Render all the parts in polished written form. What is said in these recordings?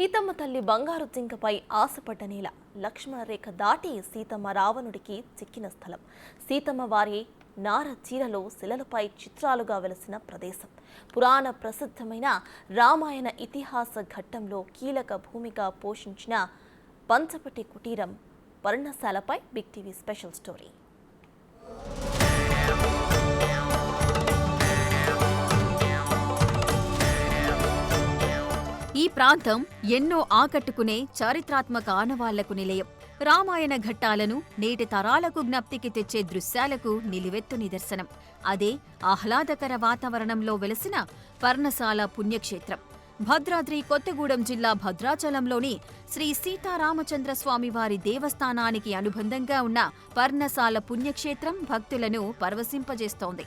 సీతమ్మ తల్లి బంగారు జింకపై ఆశపడ్డ నేల. లక్ష్మణ రేఖ దాటి సీతమ్మ రావణుడికి చిక్కిన స్థలం. సీతమ్మ వారి నార చీరలో శిలలపై చిత్రాలుగా వెలసిన ప్రదేశం. పురాణ ప్రసిద్ధమైన రామాయణ ఇతిహాస ఘట్టంలో కీలక భూమిక పోషించిన పంచవటి కుటీరం పర్ణశాలపై బిగ్ టీవీ స్పెషల్ స్టోరీ. ఈ ప్రాంతం ఎన్నో ఆకట్టుకునే చారిత్రాత్మక ఆనవాళ్లకు నిలయం. రామాయణ ఘట్టాలను నేటి తరాలకు జ్ఞప్తికి తెచ్చే దృశ్యాలకు నిలువెత్తు నిదర్శనం. అదే ఆహ్లాదకర వాతావరణంలో వెలసిన పర్ణశాల పుణ్యక్షేత్రం. భద్రాద్రి కొత్తగూడెం జిల్లా భద్రాచలంలోని శ్రీ సీతారామచంద్ర స్వామివారి దేవస్థానానికి అనుబంధంగా ఉన్న పర్ణశాల పుణ్యక్షేత్రం భక్తులను పరవశింపజేస్తోంది.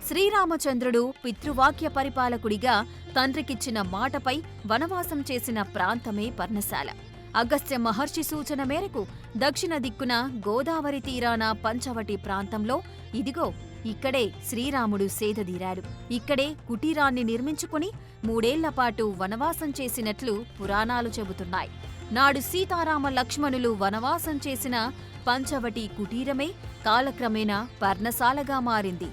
శ్రీరామచంద్రుడు పితృవాక్య పరిపాలకుడిగా తండ్రికిచ్చిన మాటపై వనవాసం చేసిన ప్రాంతమే పర్ణశాల. అగస్త్య మహర్షి సూచన మేరకు దక్షిణ దిక్కున గోదావరి తీరాన పంచవటి ప్రాంతంలో ఇదిగో ఇక్కడే శ్రీరాముడు సేదదీరాడు. ఇక్కడే కుటీరాన్ని నిర్మించుకుని 3 ఏళ్లపాటు వనవాసం చేసినట్లు పురాణాలు చెబుతున్నాయి. నాడు సీతారామ లక్ష్మణులు వనవాసం చేసిన పంచవటి కుటీరమే కాలక్రమేణా పర్ణశాలగా మారింది.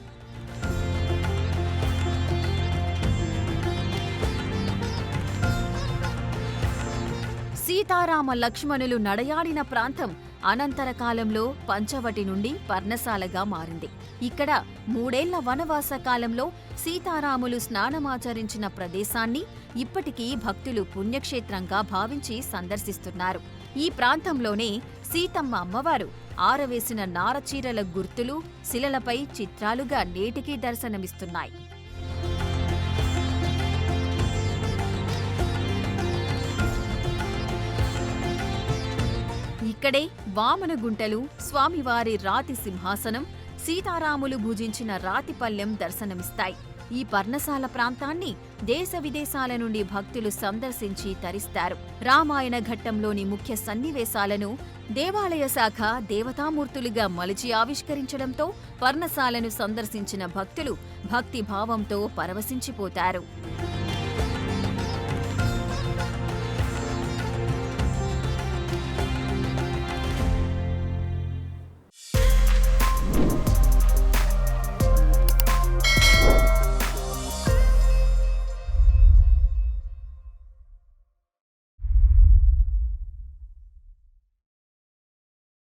సీతారామ లక్ష్మణులు నడయాడిన ప్రాంతం అనంతర కాలంలో పంచవటి నుండి పర్ణశాలగా మారింది. ఇక్కడ 3 ఏళ్ల వనవాస కాలంలో సీతారాములు స్నానమాచరించిన ప్రదేశాన్ని ఇప్పటికీ భక్తులు పుణ్యక్షేత్రంగా భావించి సందర్శిస్తున్నారు. ఈ ప్రాంతంలోనే సీతమ్మ అమ్మవారు ఆరవేసిన నారచీరల గుర్తులు శిలలపై చిత్రాలుగా నేటికీ దర్శనమిస్తున్నాయి. ఇక్కడే వామన గుంటలు, స్వామివారి రాతి సింహాసనం, సీతారాములు భుజించిన రాతిపల్లెం దర్శనమిస్తాయి. ఈ పర్ణశాల ప్రాంతాన్ని దేశ విదేశాల నుండి భక్తులు సందర్శించి తరిస్తారు. రామాయణ ఘట్టంలోని ముఖ్య సన్నివేశాలను దేవాలయ శాఖ దేవతామూర్తులుగా మలిచి ఆవిష్కరించడంతో పర్ణశాలను సందర్శించిన భక్తులు భక్తిభావంతో పరవశించిపోతారు.